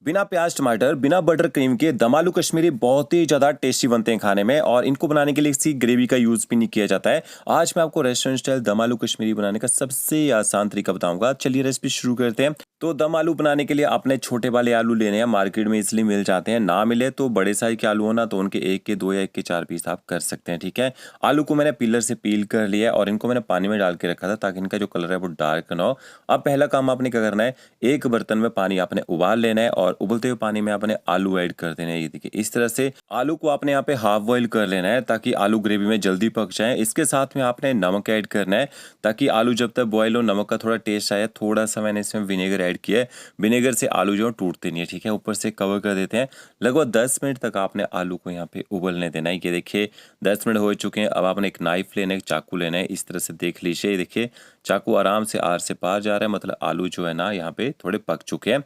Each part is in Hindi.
बिना प्याज टमाटर बिना बटर क्रीम के दम आलू कश्मीरी बहुत ही ज़्यादा टेस्टी बनते हैं खाने में। और इनको बनाने के लिए किसी ग्रेवी का यूज़ भी नहीं किया जाता है। आज मैं आपको रेस्टोरेंट स्टाइल दम आलू कश्मीरी बनाने का सबसे आसान तरीका बताऊंगा। चलिए रेसिपी शुरू करते हैं। तो दम आलू बनाने के लिए आपने छोटे वाले आलू लेने हैं, मार्केट में इसलिए मिल जाते हैं। ना मिले तो बड़े साइज के आलू हो ना, तो उनके एक के दो या एक के चार पीस आप कर सकते हैं। ठीक है, आलू को मैंने पीलर से पील कर लिया है और इनको मैंने पानी में डाल के रखा था ताकि इनका जो कलर है वो डार्क ना हो। अब पहला काम आपने क्या करना है, एक बर्तन में पानी आपने उबाल लेना है और उबलते हुए पानी में आपने आलू ऐड कर देना है। ये देखिए इस तरह से आलू को आपने यहाँ पे हाफ बॉईल कर लेना है ताकि आलू ग्रेवी में जल्दी पक जाए। इसके साथ में आपने नमक ऐड करना है ताकि आलू जब तक बॉईल हो नमक का थोड़ा टेस्ट आए। थोड़ा सा मैंने इसमें विनेगर ऐड किया है, विनेगर से आलू जो टूटते नहीं है। ठीक है, ऊपर से कवर कर देते हैं। लगभग 10 मिनट तक आपने आलू को यहाँ पे उबलने देना है। ये देखिए 10 मिनट हो चुके हैं। अब आपने एक नाइफ लेना है, एक चाकू लेना है, इस तरह से देख लीजिए। देखिए चाकू आराम से आर से पार जा रहा है, मतलब आलू जो है ना यहाँ पे थोड़े पक चुके हैं।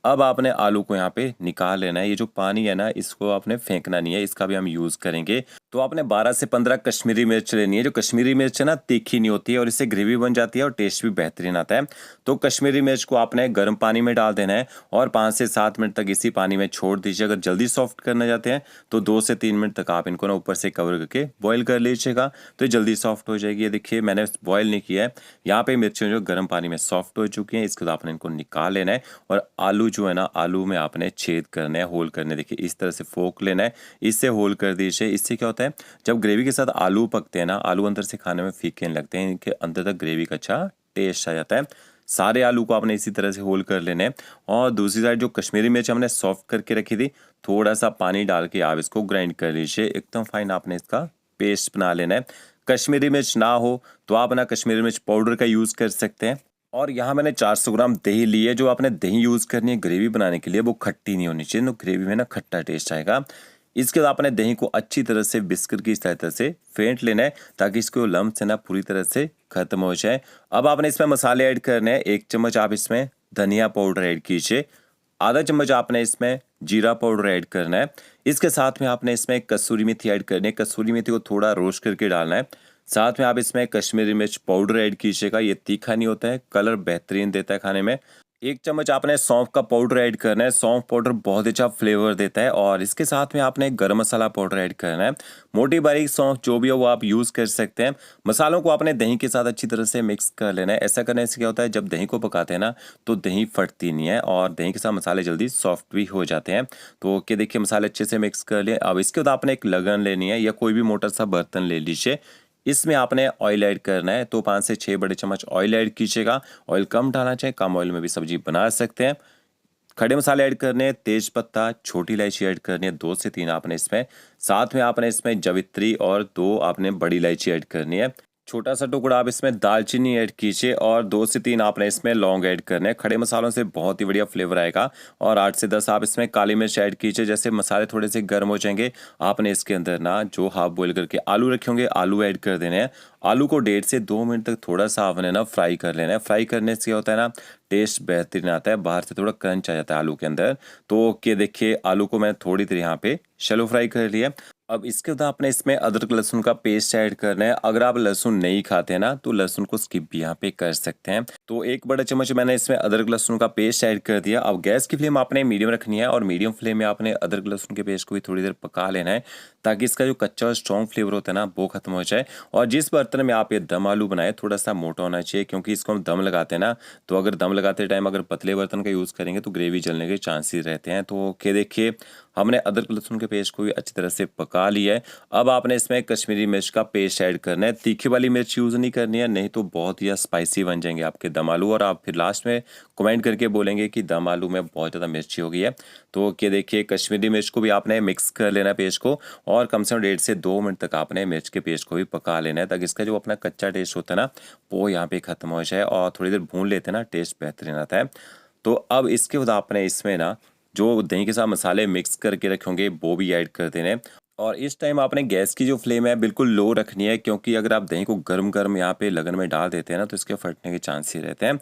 अब आपने आलू को यहाँ पे निकाल लेना है। ये जो पानी है ना इसको आपने फेंकना नहीं है, इसका भी हम यूज़ करेंगे। तो आपने 12 से 15 कश्मीरी मिर्च लेनी है। जो कश्मीरी मिर्च है ना तीखी नहीं होती है और इससे ग्रेवी बन जाती है और टेस्ट भी बेहतरीन आता है। तो कश्मीरी मिर्च को आपने गर्म पानी में डाल देना है और 5 से 7 मिनट तक इसी पानी में छोड़ दीजिए। अगर जल्दी सॉफ्ट करना चाहते हैं तो 2 से 3 मिनट तक आप इनको ना ऊपर से कवर करके बॉईल कर लीजिएगा, तो ये जल्दी सॉफ्ट हो जाएगी। ये देखिए मैंने बॉईल नहीं किया है, यहाँ पे मिर्चें जो गर्म पानी में सॉफ्ट हो चुकी हैं। इसके बाद आपने इनको निकाल लेना है और आलू जो है ना आलू में आपने छेद करना है, होल करने। देखिए इस तरह से फोक लेना है, इससे होल कर दीजिए। इससे क्या होता है, जब ग्रेवी के साथ आलू पकते हैं ना, आलू अंदर से खाने में फीके नहीं लगते हैं, इनके अंदर तक ग्रेवी का अच्छा टेस्ट आ जाता है। सारे आलू को आपने इसी तरह से होल कर लेने हैं। और दूसरी साइड जो कश्मीरी मिर्च हमने सॉफ्ट करके रखी थी, थोड़ा सा पानी डाल के आप इसको ग्राइंड कर लीजिए। एकदम फाइन आपने इसका पेस्ट बना लेना है। कश्मीरी मिर्च ना हो तो आप ना कश्मीरी मिर्च पाउडर का यूज़ कर सकते हैं। और यहाँ मैंने 400 ग्राम दही ली है। जो आपने दही यूज़ करनी है ग्रेवी बनाने के लिए वो खट्टी नहीं होनी चाहिए, तो ग्रेवी में ना खट्टा टेस्ट आएगा। इसके बाद आपने दही को अच्छी तरह से बिस्किट की सहायता से फेंट लेना है ताकि इसके लम्ब से ना पूरी तरह से खत्म हो जाए। अब आपने इसमें मसाले ऐड करने हैं। 1 चम्मच आप इसमें धनिया पाउडर ऐड कीजिए, आधा चम्मच आपने इसमें जीरा पाउडर ऐड करना है। इसके साथ में आपने इसमें कसूरी मेथी ऐड करनी है। कसूरी मेथी को थोड़ा रोस्ट करके डालना है। साथ में आप इसमें कश्मीरी मिर्च पाउडर ऐड कीजिएगा, ये तीखा नहीं होता है, कलर बेहतरीन देता है खाने में। 1 चम्मच आपने सौंफ का पाउडर ऐड करना है। सौंफ पाउडर बहुत अच्छा फ्लेवर देता है। और इसके साथ में आपने गरम मसाला पाउडर ऐड करना है। मोटी बारीक सौंफ जो भी हो वो आप यूज़ कर सकते हैं। मसालों को आपने दही के साथ अच्छी तरह से मिक्स कर लेना है। ऐसा करने से क्या होता है, जब दही को पकाते हैं ना तो दही फटती नहीं है और दही के साथ मसाले जल्दी सॉफ्ट भी हो जाते हैं। तो क्या देखिए मसाले अच्छे से मिक्स कर लिए। अब इसके बाद आपने एक लगन लेनी है या कोई भी मोटा सा बर्तन ले लीजिए। इसमें आपने ऑयल ऐड करना है। तो 5 से 6 बड़े चम्मच ऑयल ऐड कीजिएगा। ऑयल कम डालना चाहिए, कम ऑयल में भी सब्जी बना सकते हैं। खड़े मसाले ऐड करने हैं, तेज पत्ता, छोटी इलायची ऐड करनी है 2 से 3 आपने इसमें। साथ में आपने इसमें जवित्री और 2 आपने बड़ी इलायची ऐड करनी है। छोटा सा टुकड़ा आप इसमें दालचीनी ऐड कीजिए और 2 से 3 आपने इसमें लौंग ऐड करने हैं। खड़े मसालों से बहुत ही बढ़िया फ्लेवर आएगा। और 8 से 10 आप इसमें काली मिर्च ऐड कीजिए। जैसे मसाले थोड़े से गर्म हो जाएंगे, आपने इसके अंदर ना जो हाफ बॉईल करके आलू रखे होंगे आलू ऐड कर देने हैं। आलू को 1.5 से 2 मिनट तक थोड़ा सा आपने ना फ्राई कर लेना है। फ्राई करने से क्या होता है ना, टेस्ट बेहतरीन आता है, बाहर से थोड़ा क्रंच आ जाता है आलू के अंदर। तो क्या देखिए आलू को मैं थोड़ी देर यहाँ पे शैलो फ्राई कर लिया। अब इसके बाद आपने इसमें अदरक लहसुन का पेस्ट ऐड करना है। अगर आप लहसुन नहीं खाते हैं ना तो लहसुन को स्किप भी यहाँ पे कर सकते हैं। तो 1 बड़ा चम्मच मैंने इसमें अदरक लहसुन का पेस्ट ऐड कर दिया। अब गैस की फ्लेम आपने मीडियम रखनी है और मीडियम फ्लेम में आपने अदरक लहसुन के पेस्ट को भी थोड़ी देर पका लेना है ताकि इसका जो कच्चा और स्ट्रॉन्ग फ्लेवर होता है ना वो खत्म हो जाए। और जिस बर्तन में आप ये दम आलू बनाए थोड़ा सा मोटा होना चाहिए, क्योंकि इसको हम दम लगाते हैं ना, तो अगर दम लगाते टाइम अगर पतले बर्तन का यूज़ करेंगे तो ग्रेवी जलने के चांसेस रहते हैं। तो क्या देखिए हमने अदरक लहसुन के पेस्ट को भी अच्छी तरह से पका लिया है। अब आपने इसमें कश्मीरी मिर्च का पेस्ट ऐड करना है। तीखी वाली मिर्च यूज़ नहीं करनी है, नहीं तो बहुत ही स्पाइसी बन जाएंगे आपके दम आलू और आप फिर लास्ट में कमेंट करके बोलेंगे कि दम आलू में बहुत ज़्यादा मिर्ची हो गई है। तो क्या देखिए कश्मीरी मिर्च को भी आपने मिक्स कर लेना पेस्ट को और कम से कम 1.5 से 2 मिनट तक आपने मिर्च के पेस्ट को भी पका लेना है ताकि इसका जो अपना कच्चा टेस्ट होता है ना वो यहाँ पे ख़त्म हो जाए। और थोड़ी देर भून लेते हैं ना टेस्ट बेहतरीन आता है। तो अब इसके बाद आपने इसमें ना जो दही के साथ मसाले मिक्स करके रखे होंगे वो भी ऐड कर देने हैं। और इस टाइम आपने गैस की जो फ्लेम है बिल्कुल लो रखनी है, क्योंकि अगर आप दही को गर्म गर्म यहाँ पे लगन में डाल देते हैं ना तो इसके फटने के चांस ही रहते हैं।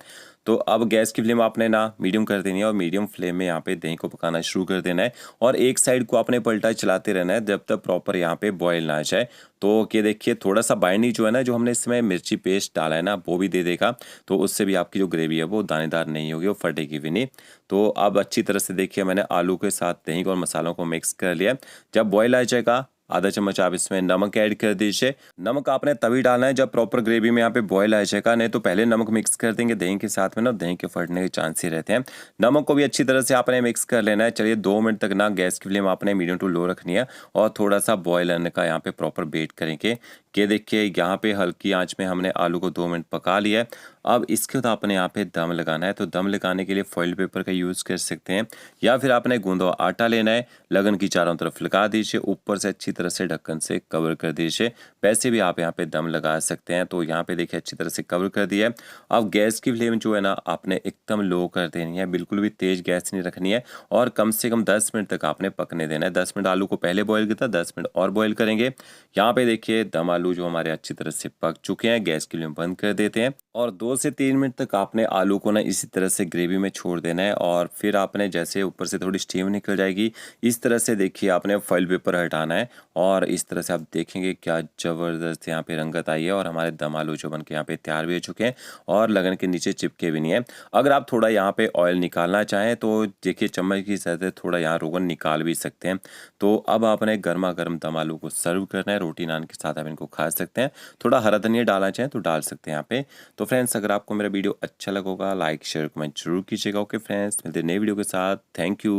तो अब गैस की फ्लेम आपने ना मीडियम कर देनी है और मीडियम फ्लेम में यहाँ पे दही को पकाना शुरू कर देना है और एक साइड को आपने पलटा चलाते रहना है जब तक प्रॉपर यहाँ पे बॉयल ना आ जाए। तो ये देखिए थोड़ा सा बाइंडिंग जो है ना, जो हमने इसमें मिर्ची पेस्ट डाला है ना, वो भी दे देगा, तो उससे भी आपकी जो ग्रेवी है वो दानेदार नहीं होगी, वो फटेगी भी नहीं। तो अब अच्छी तरह से देखिए मैंने आलू के साथ दही और मसालों को मिक्स कर लिया। जब बॉयल आ जाएगा आधा चम्मच आप इसमें नमक ऐड कर दीजिए। नमक आपने तभी डालना है जब प्रॉपर ग्रेवी में यहाँ पे बॉयल आ जाएगा, नहीं तो पहले नमक मिक्स कर देंगे दही के साथ में ना, दही के फटने के चांस ही रहते हैं। नमक को भी अच्छी तरह से आपने मिक्स कर लेना है। चलिए 2 मिनट तक ना गैस की फ्लेम आपने मीडियम टू लो रखनी है और थोड़ा सा बॉयल आने का यहाँ पे प्रॉपर वेट करेंगे। ये देखिए यहाँ पे हल्की आंच में हमने आलू को 2 मिनट पका लिया है। अब इसके बाद आपने यहाँ पे दम लगाना है, तो दम लगाने के लिए फॉइल पेपर का यूज़ कर सकते हैं या फिर आपने गूंदा हुआ आटा लेना है, लगन की चारों तरफ लगा दीजिए, ऊपर से अच्छी तरह से ढक्कन से कवर कर दीजिए। वैसे भी आप यहाँ पे दम लगा सकते हैं। तो यहाँ पे देखिए अच्छी तरह से कवर कर दिया है। अब गैस की फ्लेम जो है ना आपने एकदम लो कर देनी है, बिल्कुल भी तेज़ गैस नहीं रखनी है और कम से कम 10 मिनट तक आपने पकने देना है। 10 मिनट आलू को पहले बॉयल किया था, 10 मिनट और बॉयल करेंगे। यहाँ पे देखिए दम आलू जो हमारे अच्छी तरह से पक चुके हैं। गैस की फ्लेम बंद कर देते हैं और 2 से 3 मिनट तक आपने आलू को ना इसी तरह से ग्रेवी में छोड़ देना है और फिर आपने जैसे ऊपर से थोड़ी स्टीम निकल जाएगी इस तरह से देखिए आपने फॉइल पेपर हटाना है और इस तरह से आप देखेंगे क्या ज़बरदस्त यहाँ पे रंगत आई है और हमारे दम आलू जो बन के यहाँ पे तैयार भी हो चुके हैं और लगन के नीचे चिपके भी नहीं है। अगर आप थोड़ा यहाँ पे ऑयल निकालना चाहें तो देखिए चम्मच की सहायता से थोड़ा यहाँ रोगन निकाल भी सकते हैं। तो अब आपने गर्मा गर्म दम आलू को सर्व करना है, रोटी नान के साथ आप इनको खा सकते हैं। थोड़ा हरा धनिया डालना चाहें तो डाल सकते हैं यहाँ पे। तो फ्रेंड्स अगर आपको मेरा वीडियो अच्छा लगा होगा लाइक शेयर कमेंट जरूर कीजिएगा। ओके फ्रेंड्स, मिलते हैं नए वीडियो के साथ। Thank you.